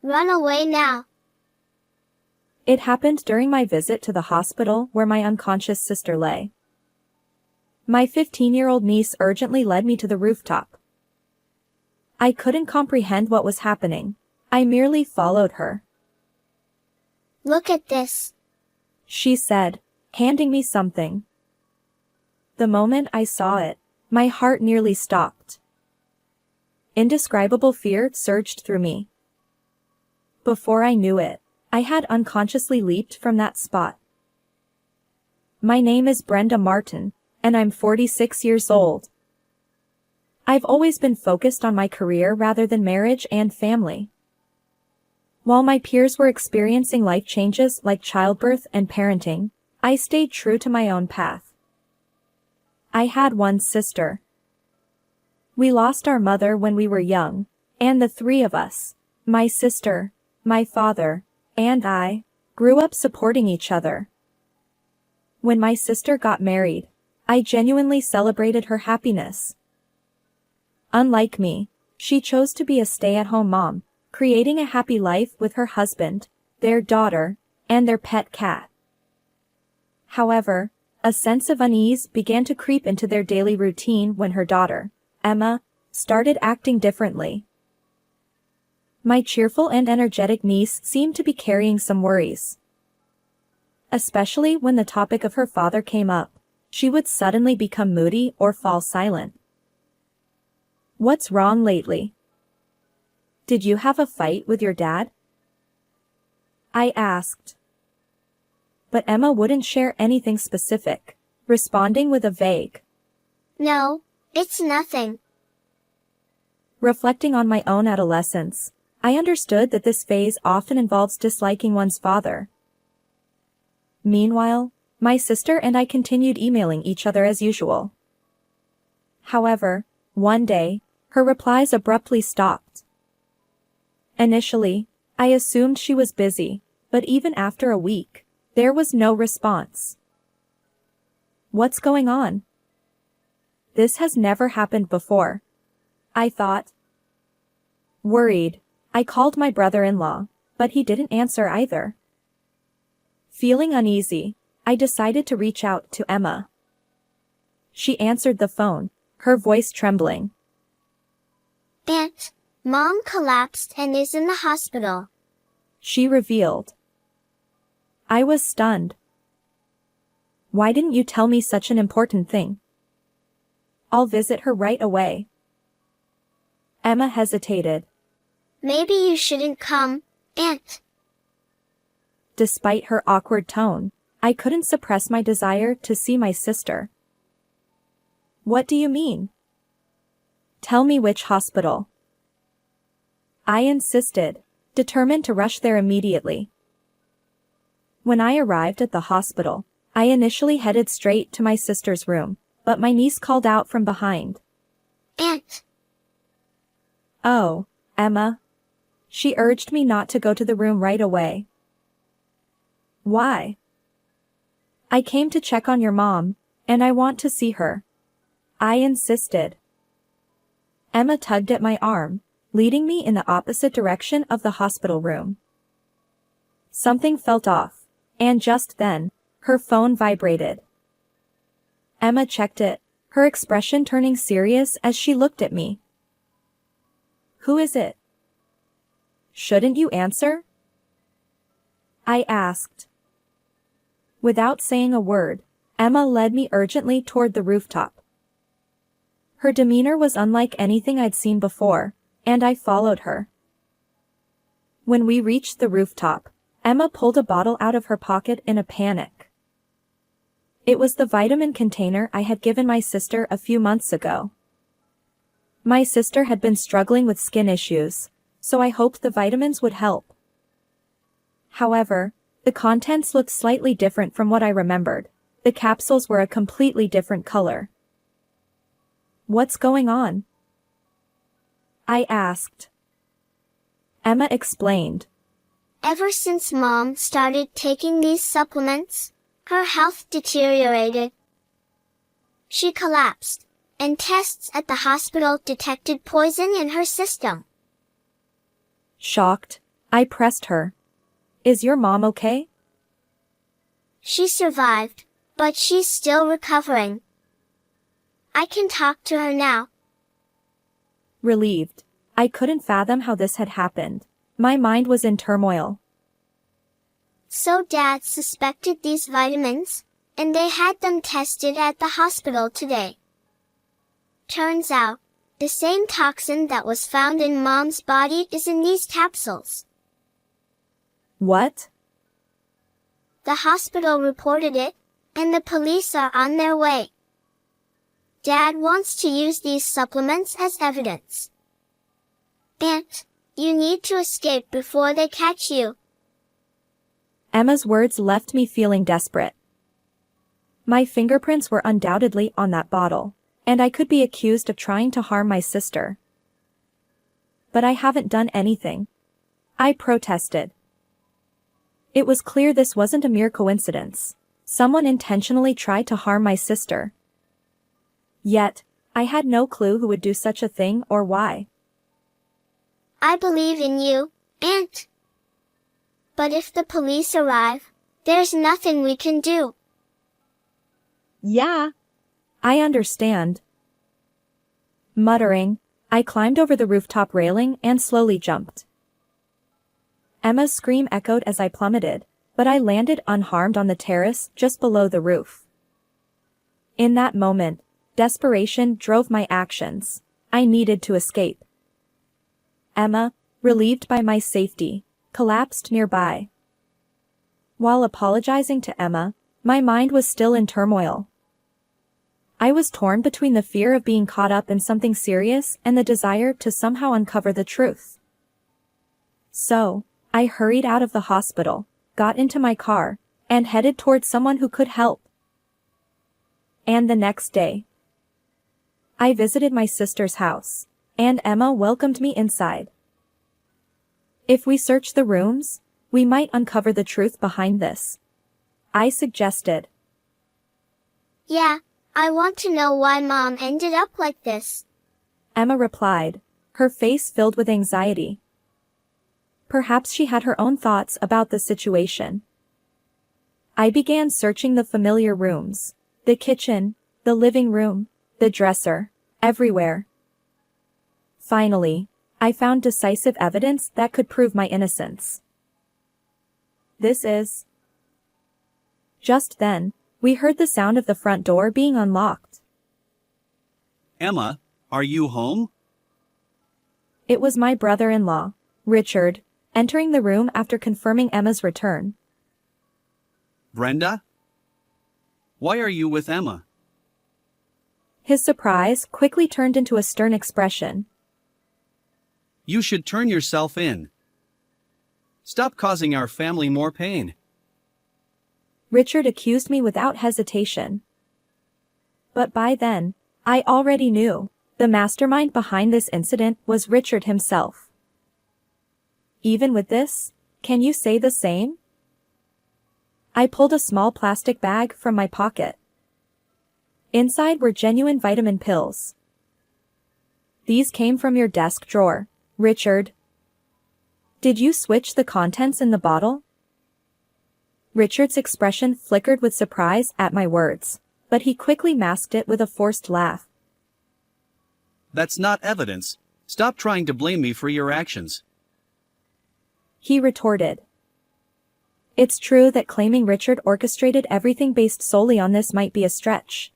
Run away now. It happened during my visit to the hospital where my unconscious sister lay. My 15-year-old niece urgently led me to the rooftop. I couldn't comprehend what was happening. I merely followed her. Look at this, she said, handing me something. The moment I saw it, my heart nearly stopped. Indescribable fear surged through me. Before I knew it, I had unconsciously leaped from that spot. My name is Brenda Martin, and I'm 46 years old. I've always been focused on my career rather than marriage and family. While my peers were experiencing life changes like childbirth and parenting, I stayed true to my own path. I had one sister. We lost our mother when we were young, and the three of us, my sister, my father, and I, grew up supporting each other. When my sister got married, I genuinely celebrated her happiness. Unlike me, she chose to be a stay-at-home mom, creating a happy life with her husband, their daughter, and their pet cat. However, a sense of unease began to creep into their daily routine when her daughter, Emma, started acting differently. My cheerful and energetic niece seemed to be carrying some worries. Especially when the topic of her father came up, she would suddenly become moody or fall silent. What's wrong lately? Did you have a fight with your dad? I asked. But Emma wouldn't share anything specific, responding with a vague, No, it's nothing. Reflecting on my own adolescence, I understood that this phase often involves disliking one's father. Meanwhile, my sister and I continued emailing each other as usual. However, one day, her replies abruptly stopped. Initially, I assumed she was busy, but even after a week, there was no response. What's going on? This has never happened before, I thought. Worried, I called my brother-in-law, but he didn't answer either. Feeling uneasy, I decided to reach out to Emma. She answered the phone, her voice trembling. Aunt, Mom collapsed and is in the hospital, she revealed. I was stunned. Why didn't you tell me such an important thing? I'll visit her right away. Emma hesitated. Maybe you shouldn't come, Aunt. Despite her awkward tone, I couldn't suppress my desire to see my sister. What do you mean? Tell me which hospital. I insisted, determined to rush there immediately. When I arrived at the hospital, I initially headed straight to my sister's room, but my niece called out from behind. Aunt. Oh, Emma. She urged me not to go to the room right away. Why? I came to check on your mom, and I want to see her. I insisted. Emma tugged at my arm, leading me in the opposite direction of the hospital room. Something felt off, and just then, her phone vibrated. Emma checked it, her expression turning serious as she looked at me. Who is it? Shouldn't you answer? I asked. Without saying a word, Emma led me urgently toward the rooftop. Her demeanor was unlike anything I'd seen before, and I followed her. When we reached the rooftop, Emma pulled a bottle out of her pocket in a panic. It was the vitamin container I had given my sister a few months ago. My sister had been struggling with skin issues, so I hoped the vitamins would help. However, the contents looked slightly different from what I remembered. The capsules were a completely different color. What's going on? I asked. Emma explained. Ever since Mom started taking these supplements, her health deteriorated. She collapsed, and tests at the hospital detected poison in her system. Shocked, I pressed her. Is your mom okay? She survived, but she's still recovering. I can talk to her now. Relieved. I couldn't fathom how this had happened. My mind was in turmoil. So Dad suspected these vitamins, and they had them tested at the hospital today. Turns out, the same toxin that was found in Mom's body is in these capsules. What? The hospital reported it, and the police are on their way. Dad wants to use these supplements as evidence. Aunt, you need to escape before they catch you. Emma's words left me feeling desperate. My fingerprints were undoubtedly on that bottle, and I could be accused of trying to harm my sister. But I haven't done anything. I protested. It was clear this wasn't a mere coincidence. Someone intentionally tried to harm my sister. Yet, I had no clue who would do such a thing or why. I believe in you, Aunt. But if the police arrive, there's nothing we can do. Yeah. I understand. Muttering, I climbed over the rooftop railing and slowly jumped. Emma's scream echoed as I plummeted, but I landed unharmed on the terrace just below the roof. In that moment, desperation drove my actions. I needed to escape. Emma, relieved by my safety, collapsed nearby. While apologizing to Emma, my mind was still in turmoil. I was torn between the fear of being caught up in something serious and the desire to somehow uncover the truth. So, I hurried out of the hospital, got into my car, and headed towards someone who could help. And the next day, I visited my sister's house, and Emma welcomed me inside. If we search the rooms, we might uncover the truth behind this, I suggested. Yeah, I want to know why Mom ended up like this, Emma replied, her face filled with anxiety. Perhaps she had her own thoughts about the situation. I began searching the familiar rooms, the kitchen, the living room, the dresser, everywhere. Finally, I found decisive evidence that could prove my innocence. This is... Just then, we heard the sound of the front door being unlocked. Emma, are you home? It was my brother-in-law, Richard, entering the room after confirming Emma's return. Brenda? Why are you with Emma? His surprise quickly turned into a stern expression. You should turn yourself in. Stop causing our family more pain. Richard accused me without hesitation. But by then, I already knew, the mastermind behind this incident was Richard himself. Even with this, can you say the same? I pulled a small plastic bag from my pocket. Inside were genuine vitamin pills. These came from your desk drawer, Richard. Did you switch the contents in the bottle? Richard's expression flickered with surprise at my words, but he quickly masked it with a forced laugh. That's not evidence. Stop trying to blame me for your actions. He retorted. It's true that claiming Richard orchestrated everything based solely on this might be a stretch.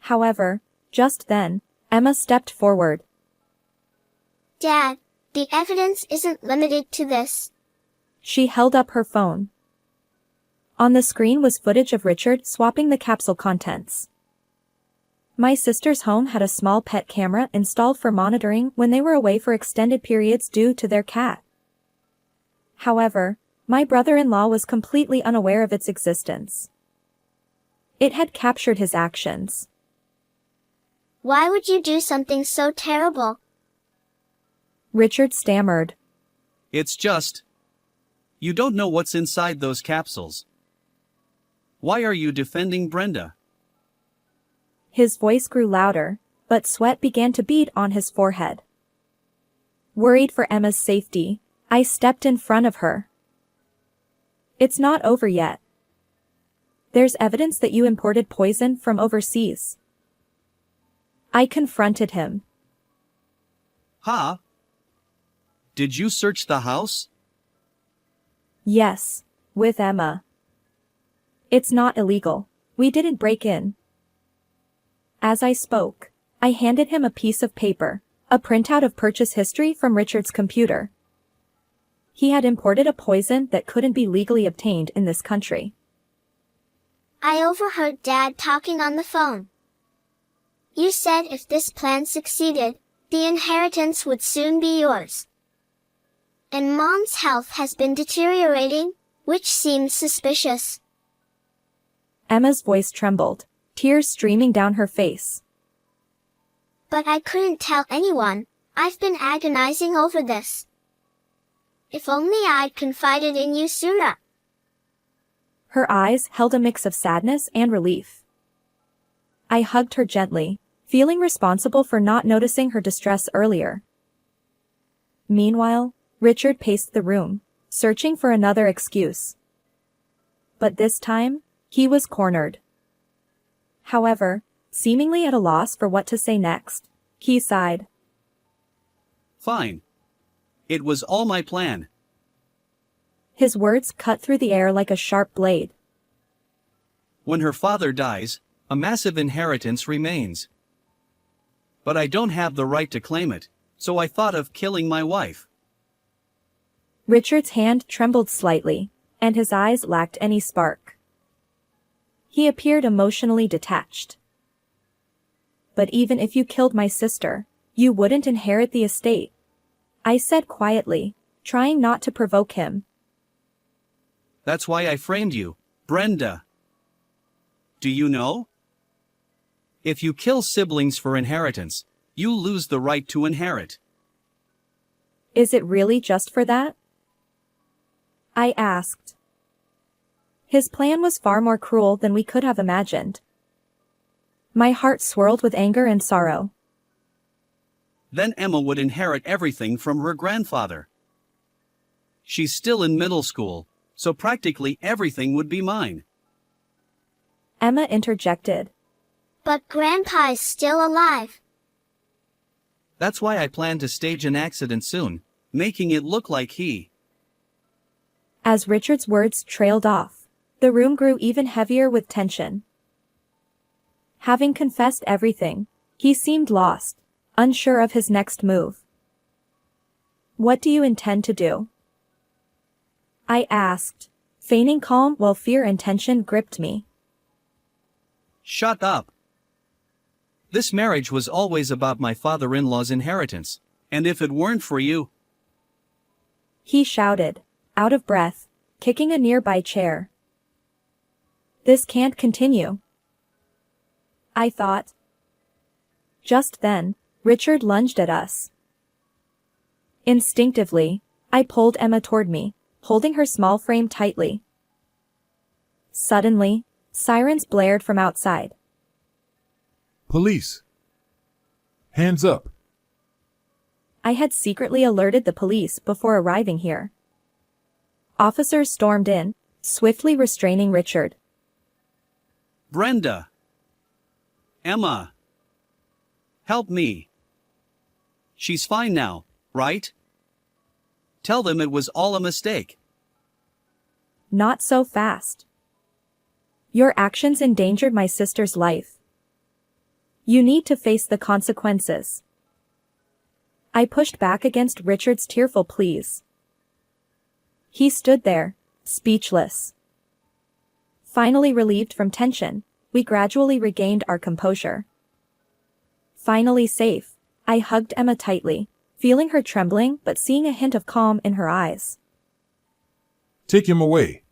However, just then, Emma stepped forward. Dad, the evidence isn't limited to this. She held up her phone. On the screen was footage of Richard swapping the capsule contents. My sister's home had a small pet camera installed for monitoring when they were away for extended periods due to their cat. However, my brother-in-law was completely unaware of its existence. It had captured his actions. Why would you do something so terrible? Richard stammered. It's just... You don't know what's inside those capsules. Why are you defending Brenda? His voice grew louder, but sweat began to bead on his forehead. Worried for Emma's safety, I stepped in front of her. It's not over yet. There's evidence that you imported poison from overseas. I confronted him. Huh? Did you search the house? Yes, with Emma. It's not illegal. We didn't break in. As I spoke, I handed him a piece of paper, a printout of purchase history from Richard's computer. He had imported a poison that couldn't be legally obtained in this country. I overheard Dad talking on the phone. You said if this plan succeeded, the inheritance would soon be yours. And Mom's health has been deteriorating, which seems suspicious. Emma's voice trembled, tears streaming down her face. But I couldn't tell anyone. I've been agonizing over this. If only I'd confided in you sooner. Her eyes held a mix of sadness and relief. I hugged her gently, feeling responsible for not noticing her distress earlier. Meanwhile, Richard paced the room, searching for another excuse. But this time, he was cornered. However, seemingly at a loss for what to say next, he sighed. Fine. It was all my plan. His words cut through the air like a sharp blade. When her father dies, a massive inheritance remains. But I don't have the right to claim it, so I thought of killing my wife. Richard's hand trembled slightly, and his eyes lacked any spark. He appeared emotionally detached. But even if you killed my sister, you wouldn't inherit the estate, I said quietly, trying not to provoke him. That's why I framed you, Brenda. Do you know? If you kill siblings for inheritance, you lose the right to inherit. Is it really just for that? I asked. His plan was far more cruel than we could have imagined. My heart swirled with anger and sorrow. Then Emma would inherit everything from her grandfather. She's still in middle school, so practically everything would be mine. Emma interjected. But Grandpa is still alive. That's why I plan to stage an accident soon, making it look like he. As Richard's words trailed off, the room grew even heavier with tension. Having confessed everything, he seemed lost, unsure of his next move. What do you intend to do? I asked, feigning calm while fear and tension gripped me. Shut up. This marriage was always about my father-in-law's inheritance, and if it weren't for you... He shouted, out of breath, kicking a nearby chair. This can't continue. I thought. Just then, Richard lunged at us. Instinctively, I pulled Emma toward me, holding her small frame tightly. Suddenly, sirens blared from outside. Police! Hands up! I had secretly alerted the police before arriving here. Officers stormed in, swiftly restraining Richard. Brenda! Emma! Help me! She's fine now, right? Tell them it was all a mistake. Not so fast. Your actions endangered my sister's life. You need to face the consequences. I pushed back against Richard's tearful pleas. He stood there, speechless. Finally relieved from tension, we gradually regained our composure. Finally safe, I hugged Emma tightly, feeling her trembling but seeing a hint of calm in her eyes. Take him away.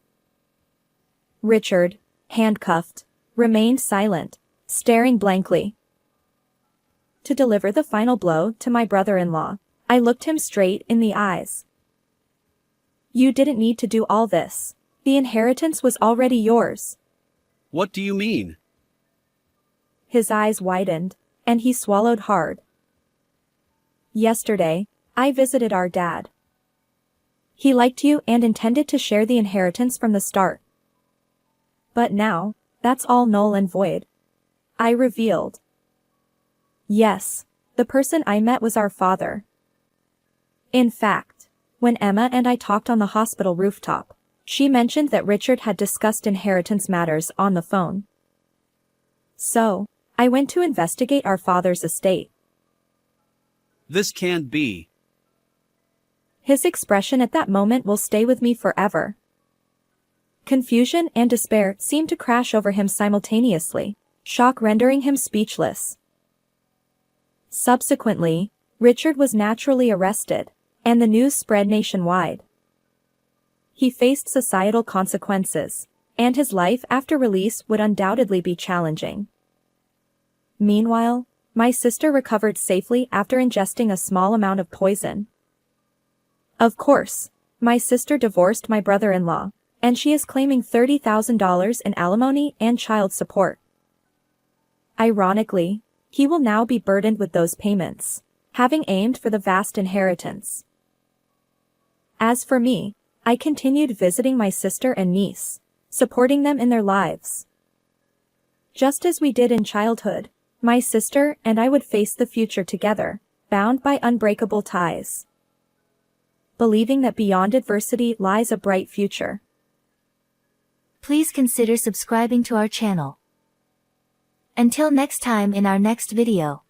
Richard, handcuffed, remained silent, staring blankly. To deliver the final blow to my brother-in-law, I looked him straight in the eyes. You didn't need to do all this. The inheritance was already yours. What do you mean? His eyes widened, and he swallowed hard. Yesterday, I visited our dad. He liked you and intended to share the inheritance from the start. But now, that's all null and void. I revealed. Yes, the person I met was our father. In fact, when Emma and I talked on the hospital rooftop, she mentioned that Richard had discussed inheritance matters on the phone. So, I went to investigate our father's estate. This can't be. His expression at that moment will stay with me forever. Confusion and despair seemed to crash over him simultaneously, shock rendering him speechless. Subsequently, Richard was naturally arrested, and the news spread nationwide. He faced societal consequences, and his life after release would undoubtedly be challenging. Meanwhile, my sister recovered safely after ingesting a small amount of poison. Of course, my sister divorced my brother-in-law, and she is claiming $30,000 in alimony and child support. Ironically, he will now be burdened with those payments, having aimed for the vast inheritance. As for me, I continued visiting my sister and niece, supporting them in their lives. Just as we did in childhood, my sister and I would face the future together, bound by unbreakable ties. Believing that beyond adversity lies a bright future. Please consider subscribing to our channel. Until next time in our next video.